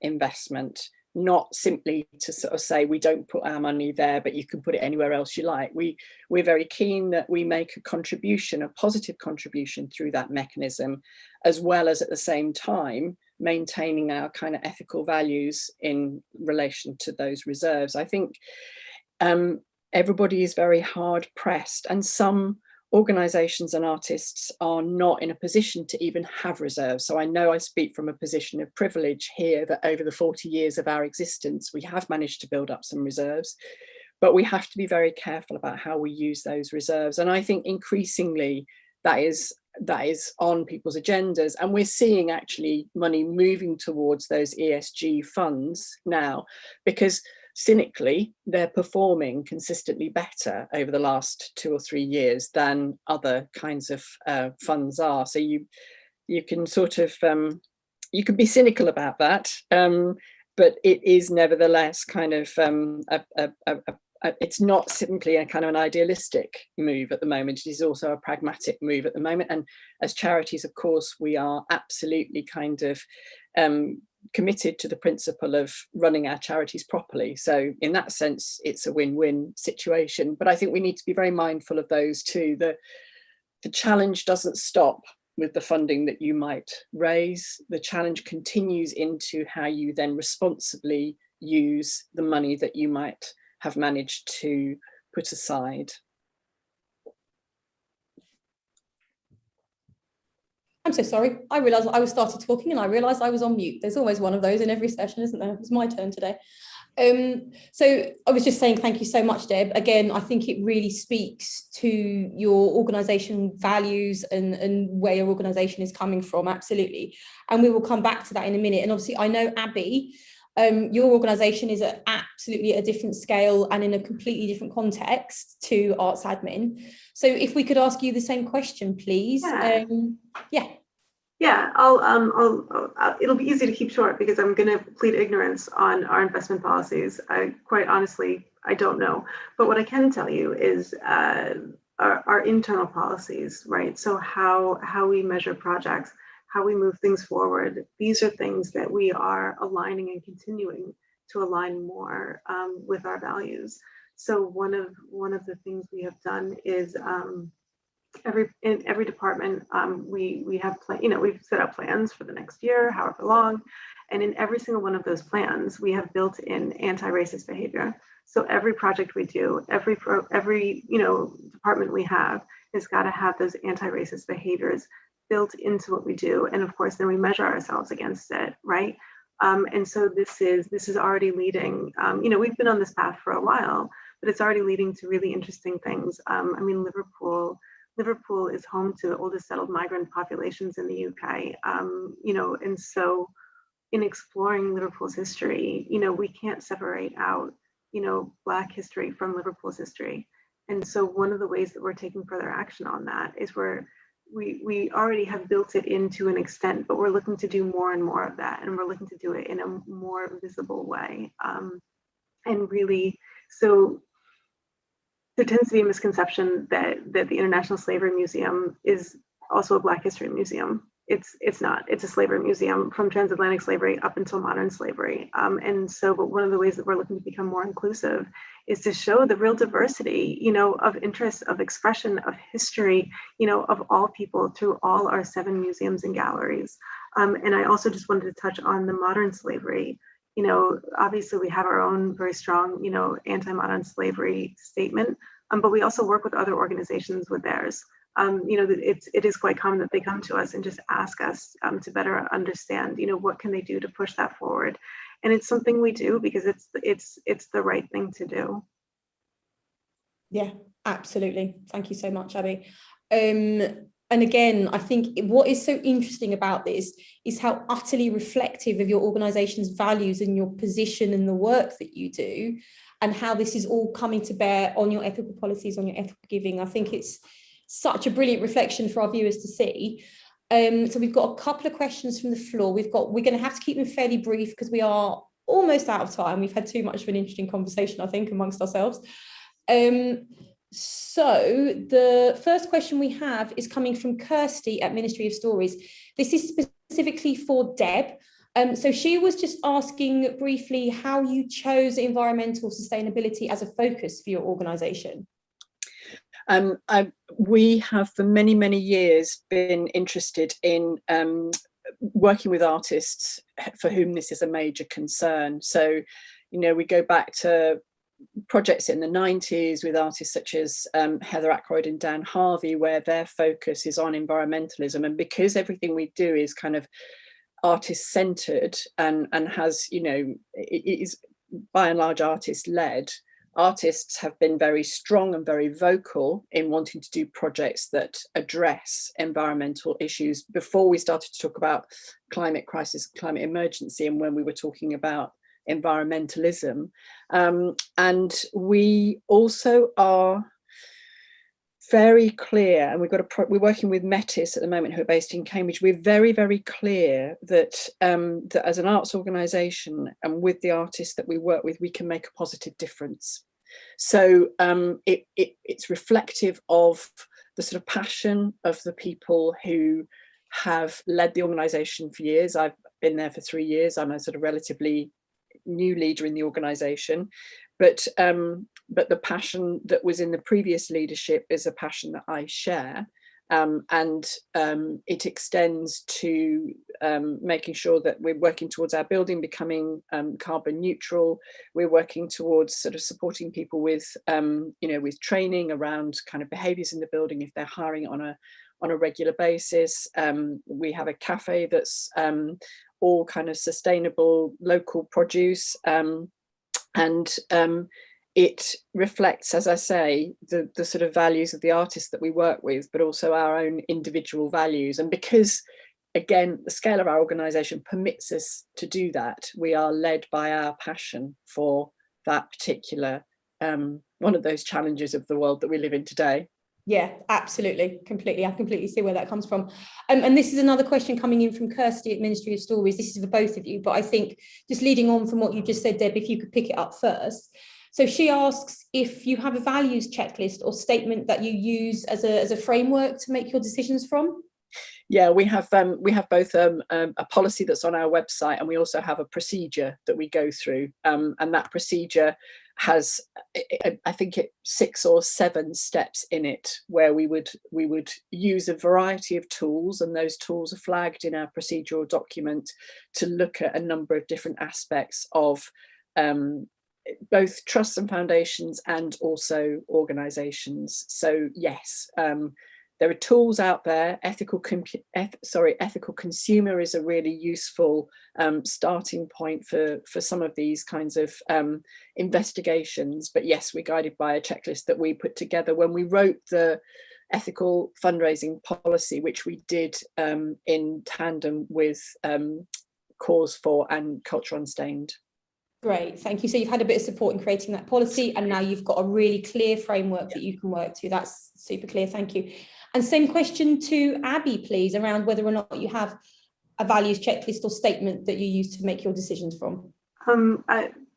investment not simply to sort of say we don't put our money there, but you can put it anywhere else you like. We're very keen that we make a contribution, a positive contribution through that mechanism, as well as at the same time maintaining our kind of ethical values in relation to those reserves. I think everybody is very hard pressed, and some organisations and artists are not in a position to even have reserves. So I know I speak from a position of privilege here, that over the 40 years of our existence, we have managed to build up some reserves, but we have to be very careful about how we use those reserves. And I think increasingly that is on people's agendas. And we're seeing actually money moving towards those ESG funds now, because cynically, they're performing consistently better over the last 2 or 3 years than other kinds of funds are. So you can sort of, you can be cynical about that, but it is nevertheless kind of, it's not simply a kind of an idealistic move at the moment. It is also a pragmatic move at the moment. And as charities, of course, we are absolutely kind of committed to the principle of running our charities properly. So in that sense, it's a win-win situation. But I think we need to be very mindful of those too. The challenge doesn't stop with the funding that you might raise. The challenge continues into how you then responsibly use the money that you might have managed to put aside. I'm so sorry. I realised I was started talking and I realised I was on mute. There's always one of those in every session, isn't there? It's my turn today. So I was just saying thank you so much, Deb. Again, I think it really speaks to your organisation values and where your organisation is coming from, absolutely. And we will come back to that in a minute. And obviously, I know, Abby, your organisation is at absolutely a different scale and in a completely different context to Arts Admin. So if we could ask you the same question, please. Yeah, it'll be easy to keep short because I'm going to plead ignorance on our investment policies. Quite honestly, I don't know. But what I can tell you is our internal policies, right? So how we measure projects, how we move things forward. These are things that we are aligning and continuing to align more with our values. So one of the things we have done is in every department we have we've set up plans for the next year, however long, and in every single one of those plans we have built in anti-racist behavior. So every project we do, every department we have has got to have those anti-racist behaviors built into what we do, and of course then we measure ourselves against it, right? And so this is already leading. We've been on this path for a while, but it's already leading to really interesting things. I mean, Liverpool is home to the oldest settled migrant populations in the UK, and so in exploring Liverpool's history, we can't separate out, Black history from Liverpool's history. And so one of the ways that we're taking further action on that is we already have built it in to an extent, but we're looking to do more and more of that, and we're looking to do it in a more visible way. And really, so there tends to be a misconception that the International Slavery Museum is also a Black History Museum. It's not. It's a slavery museum from transatlantic slavery up until modern slavery. But one of the ways that we're looking to become more inclusive is to show the real diversity, of interest, of expression, of history, of all people through all our 7 museums and galleries. And I also just wanted to touch on the modern slavery. Obviously we have our own very strong, anti-modern slavery statement, but we also work with other organizations with theirs. It is quite common that they come to us and just ask us to better understand, what can they do to push that forward. And it's something we do because it's the right thing to do. Yeah, absolutely. Thank you so much, Abby. And again, I think what is so interesting about this is how utterly reflective of your organization's values and your position in the work that you do, and how this is all coming to bear on your ethical policies, on your ethical giving. I think it's such a brilliant reflection for our viewers to see. So we've got a couple of questions from the floor. We're going to have to keep them fairly brief because we are almost out of time. We've had too much of an interesting conversation, I think, amongst ourselves. So the first question we have is coming from Kirsty at Ministry of Stories. This is specifically for Deb. So she was just asking briefly how you chose environmental sustainability as a focus for your organisation. We have for many, many years been interested in working with artists for whom this is a major concern. So, you know, we go back to projects in the 90s with artists such as Heather Ackroyd and Dan Harvey, where their focus is on environmentalism. And because everything we do is kind of artist centered and has, you know, it is by and large artist led, artists have been very strong and very vocal in wanting to do projects that address environmental issues before we started to talk about climate crisis, climate emergency, and when we were talking about environmentalism. And we also are very clear, and we're working with Metis at the moment, who are based in Cambridge. We're very, very clear that that as an arts organisation and with the artists that we work with, we can make a positive difference. So it's reflective of the sort of passion of the people who have led the organisation for years. I've been there for 3 years. I'm a sort of relatively new leader in the organisation, but the passion that was in the previous leadership is a passion that I share, and it extends to making sure that we're working towards our building becoming carbon neutral. We're working towards sort of supporting people with you know, with training around kind of behaviours in the building if they're hiring on a regular basis. We have a cafe that's all kind of sustainable local produce, and it reflects, as I say, the sort of values of the artists that we work with, but also our own individual values. And because, again, the scale of our organisation permits us to do that, we are led by our passion for that particular one of those challenges of the world that we live in today. Yeah, absolutely, completely. I completely see where that comes from. And this is another question coming in from Kirsty at Ministry of Stories. This is for both of you, but I think just leading on from what you just said, Deb, if you could pick it up first. So she asks if you have a values checklist or statement that you use as a framework to make your decisions from. Yeah, we have both a policy that's on our website, and we also have a procedure that we go through, and that procedure has, I think, 6 or 7 steps in it, where we would use a variety of tools, and those tools are flagged in our procedural document to look at a number of different aspects of both trusts and foundations and also organisations. So yes, there are tools out there. Ethical consumer is a really useful starting point for some of these kinds of investigations. But yes, we're guided by a checklist that we put together when we wrote the ethical fundraising policy, which we did in tandem with Cause For and Culture Unstained. Great, thank you. So you've had a bit of support in creating that policy, and now you've got a really clear framework that you can work to. That's super clear, thank you. And same question to Abby, please, around whether or not you have a values checklist or statement that you use to make your decisions from.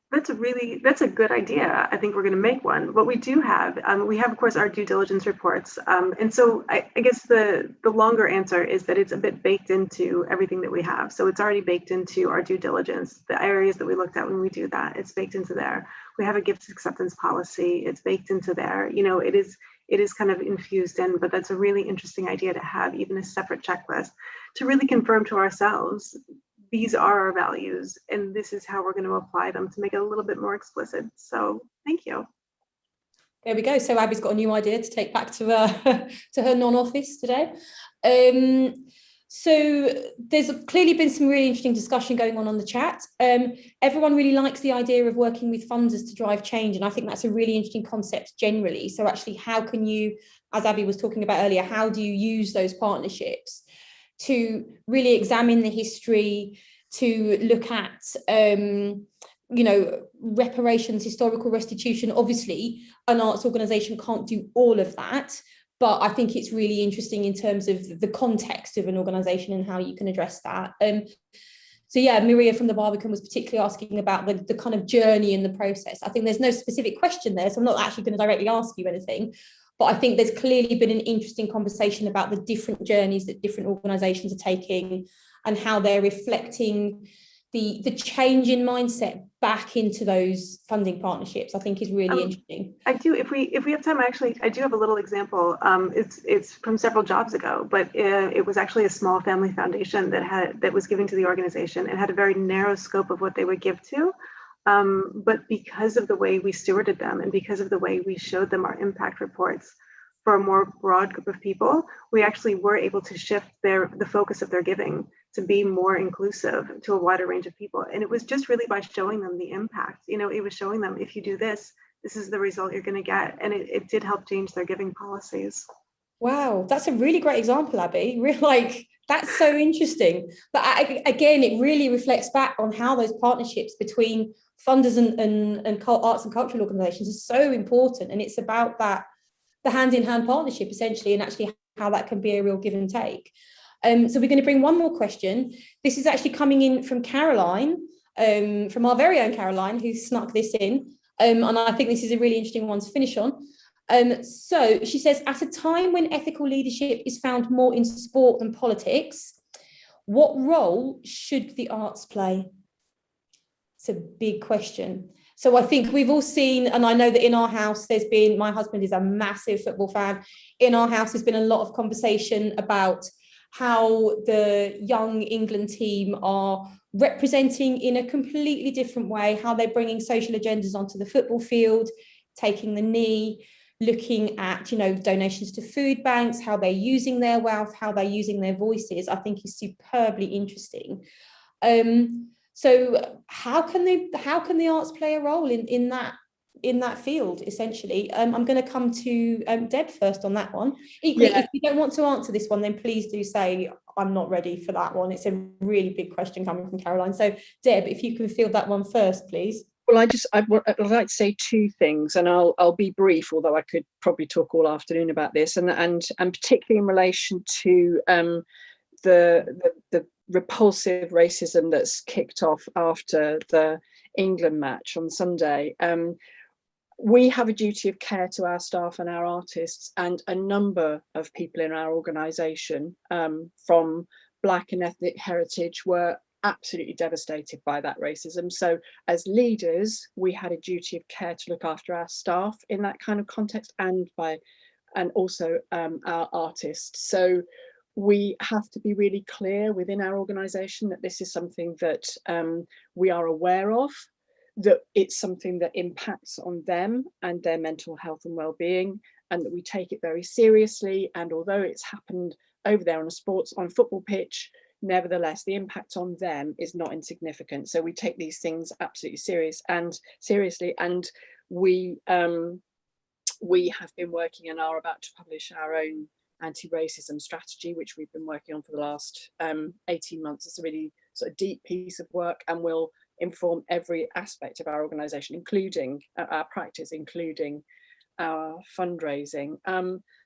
That's a good idea. I think we're going to make one. What we do have, we have, of course, our due diligence reports. And so I guess the longer answer is that it's a bit baked into everything that we have. So it's already baked into our due diligence, the areas that we looked at when we do that, it's baked into there. We have a gifts acceptance policy, it's baked into there. You know, it is kind of infused in, but that's a really interesting idea to have even a separate checklist to really confirm to ourselves, these are our values and this is how we're going to apply them, to make it a little bit more explicit. So thank you. There we go. So Abby's got a new idea to take back to her non-office today. So there's clearly been some really interesting discussion going on the chat. Everyone really likes the idea of working with funders to drive change, and I think that's a really interesting concept generally. So actually, how can you, as Abby was talking about earlier, how do you use those partnerships to really examine the history, to look at you know, reparations, historical restitution? Obviously, an arts organisation can't do all of that, but I think it's really interesting in terms of the context of an organisation and how you can address that. So yeah, Maria from the Barbican was particularly asking about the kind of journey and the process. I think there's no specific question there, so I'm not actually going to directly ask you anything, but I think there's clearly been an interesting conversation about the different journeys that different organisations are taking and how they're reflecting the change in mindset back into those funding partnerships, I think is really interesting. I do. If we have time, I do have a little example. It's from several jobs ago, but it was actually a small family foundation that was giving to the organization and had a very narrow scope of what they would give to. But because of the way we stewarded them and because of the way we showed them our impact reports for a more broad group of people, we actually were able to shift the focus of their giving to be more inclusive to a wider range of people. And it was just really by showing them the impact. It was showing them, if you do this, this is the result you're going to get. And it did help change their giving policies. Wow, that's a really great example, Abby. That's so interesting. But again, it really reflects back on how those partnerships between funders and arts and cultural organisations are so important. And it's about the hand-in-hand partnership, essentially, and actually how that can be a real give and take. So we're going to bring one more question. This is actually coming in from Caroline, from our very own Caroline, who snuck this in. And I think this is a really interesting one to finish on. So she says, at a time when ethical leadership is found more in sport than politics, what role should the arts play? It's a big question. So I think we've all seen, and I know that in our house, my husband is a massive football fan. In our house, there's been a lot of conversation about how the young England team are representing in a completely different way, how they're bringing social agendas onto the football field, taking the knee, looking at, donations to food banks, how they're using their wealth, how they're using their voices, I think is superbly interesting. So how can the arts play a role in that field, essentially? I'm going to come to Deb first on that one. Equally, if you don't want to answer this one, then please do say, I'm not ready for that one. It's a really big question coming from Caroline. So Deb, if you can field that one first, please. Well, I'd like to say two things, and I'll be brief, although I could probably talk all afternoon about this, and particularly in relation to the repulsive racism that's kicked off after the England match on Sunday. We have a duty of care to our staff and our artists, and a number of people in our organisation from Black and ethnic heritage were absolutely devastated by that racism. So as leaders, we had a duty of care to look after our staff in that kind of context, and also our artists. So we have to be really clear within our organisation that this is something that we are aware of, that it's something that impacts on them and their mental health and well-being, and that we take it very seriously. And although it's happened over there on a football pitch, nevertheless, the impact on them is not insignificant. So we take these things absolutely seriously. And we have been working and are about to publish our own anti-racism strategy, which we've been working on for the last 18 months. It's a really sort of deep piece of work, and will inform every aspect of our organisation, including our practice, including our fundraising.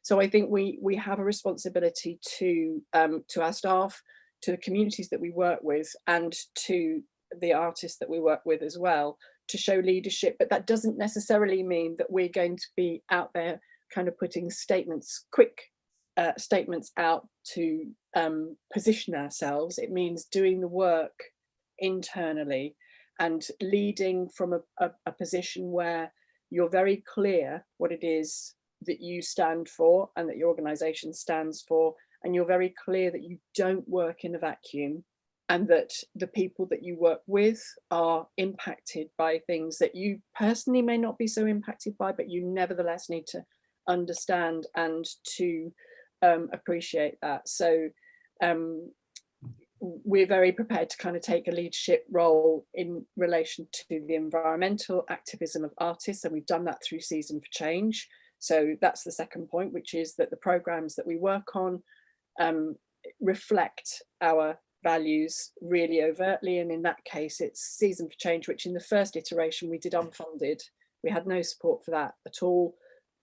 So I think we have a responsibility to our staff, to the communities that we work with, and to the artists that we work with as well, to show leadership. But that doesn't necessarily mean that we're going to be out there kind of putting quick statements out to position ourselves. It means doing the work internally and leading from a position where you're very clear what it is that you stand for and that your organisation stands for, and you're very clear that you don't work in a vacuum, and that the people that you work with are impacted by things that you personally may not be so impacted by, but you nevertheless need to understand and to appreciate that. So we're very prepared to kind of take a leadership role in relation to the environmental activism of artists, and we've done that through Season for Change. So that's the second point, which is that the programmes that we work on reflect our values really overtly. And in that case, it's Season for Change, which in the first iteration we did unfunded. We had no support for that at all.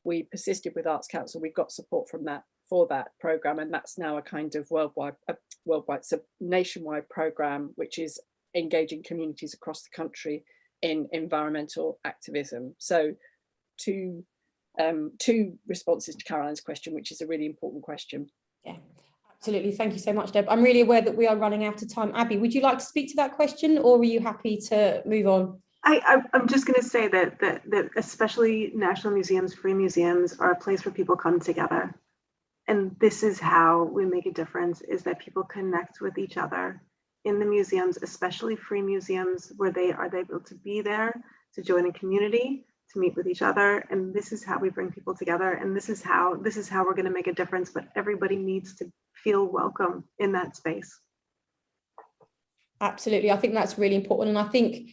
We persisted with Arts Council. We got support from that for that programme, and that's now a kind of worldwide, so nationwide programme, which is engaging communities across the country in environmental activism. So two responses to Caroline's question, which is a really important question. Yeah, Absolutely. Thank you so much, Deb. I'm really aware that we are running out of time. Abby, would you like to speak to that question, or are you happy to move on? I'm just going to say that especially national museums, free museums, are a place where people come together. And this is how we make a difference, is that people connect with each other in the museums, especially free museums, where they are able to be there, to join a community, to meet with each other. And this is how we bring people together. And this is how we're going to make a difference. But everybody needs to feel welcome in that space. Absolutely. I think that's really important. And I think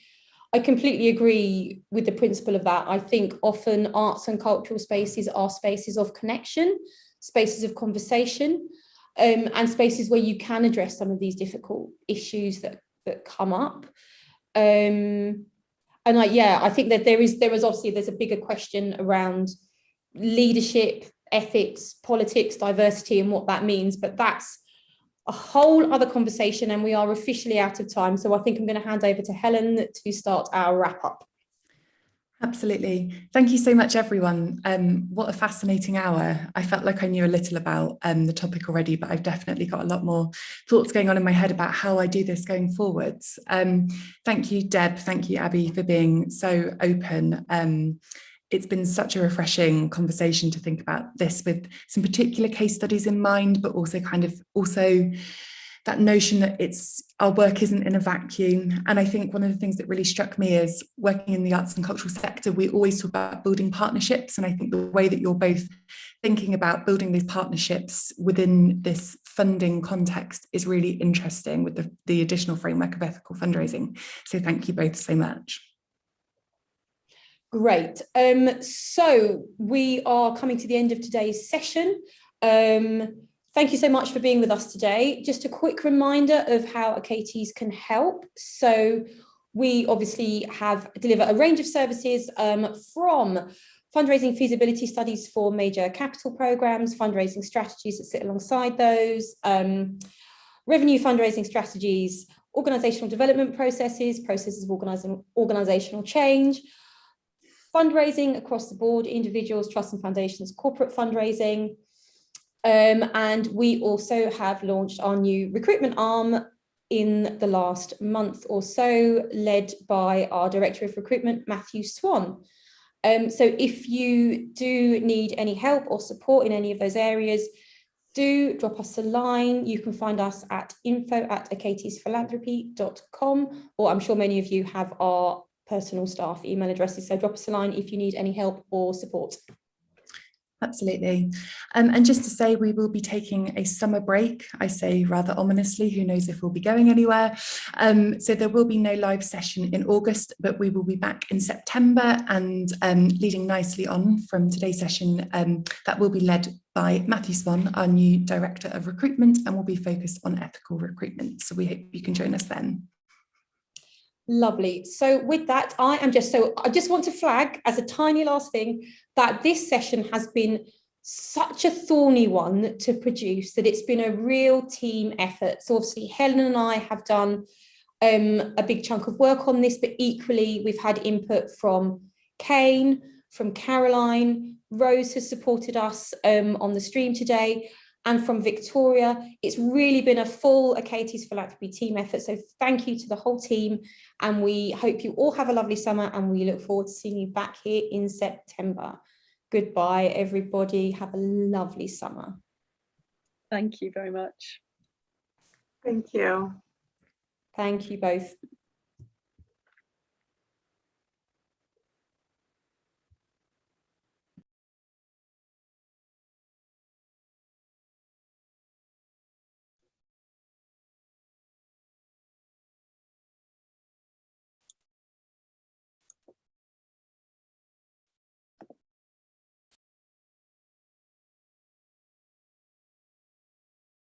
I completely agree with the principle of that. I think often arts and cultural spaces are spaces of connection, spaces of conversation, and spaces where you can address some of these difficult issues that come up. And I think that there is obviously, there's a bigger question around leadership, ethics, politics, diversity, and what that means. But that's a whole other conversation, and we are officially out of time. So I think I'm going to hand over to Helen to start our wrap up. Absolutely. Thank you so much, everyone. What a fascinating hour. I felt like I knew a little about the topic already, but I've definitely got a lot more thoughts going on in my head about how I do this going forwards. Thank you, Deb. Thank you, Abby, for being so open. It's been such a refreshing conversation to think about this with some particular case studies in mind, but also that notion that our work isn't in a vacuum. And I think one of the things that really struck me is working in the arts and cultural sector, we always talk about building partnerships. And I think the way that you're both thinking about building these partnerships within this funding context is really interesting with the additional framework of ethical fundraising. So thank you both so much. Great. So we are coming to the end of today's session. Thank you so much for being with us today. Just a quick reminder of how Achates can help. So we obviously deliver a range of services from fundraising feasibility studies for major capital programs, fundraising strategies that sit alongside those, revenue fundraising strategies, organizational development processes of organizational change, fundraising across the board, individuals, trusts and foundations, corporate fundraising. And we also have launched our new recruitment arm in the last month or so, led by our Director of Recruitment, Matthew Swan. So if you do need any help or support in any of those areas, do drop us a line. You can find us at info@achatesphilanthropy.com, or I'm sure many of you have our personal staff email addresses, so drop us a line if you need any help or support. Absolutely. And just to say, we will be taking a summer break. I say rather ominously, who knows if we'll be going anywhere. So there will be no live session in August, but we will be back in September, and leading nicely on from today's session, that will be led by Matthew Swan, our new Director of Recruitment, and will be focused on ethical recruitment. So we hope you can join us then. Lovely. So with that, I just want to flag as a tiny last thing that this session has been such a thorny one to produce, that it's been a real team effort. So obviously Helen and I have done a big chunk of work on this, but equally we've had input from Kane, from Caroline, Rose has supported us on the stream today, and from Victoria. It's really been a full Achates Philanthropy team effort. So thank you to the whole team. And we hope you all have a lovely summer, and we look forward to seeing you back here in September. Goodbye, everybody. Have a lovely summer. Thank you very much. Thank you. Thank you both.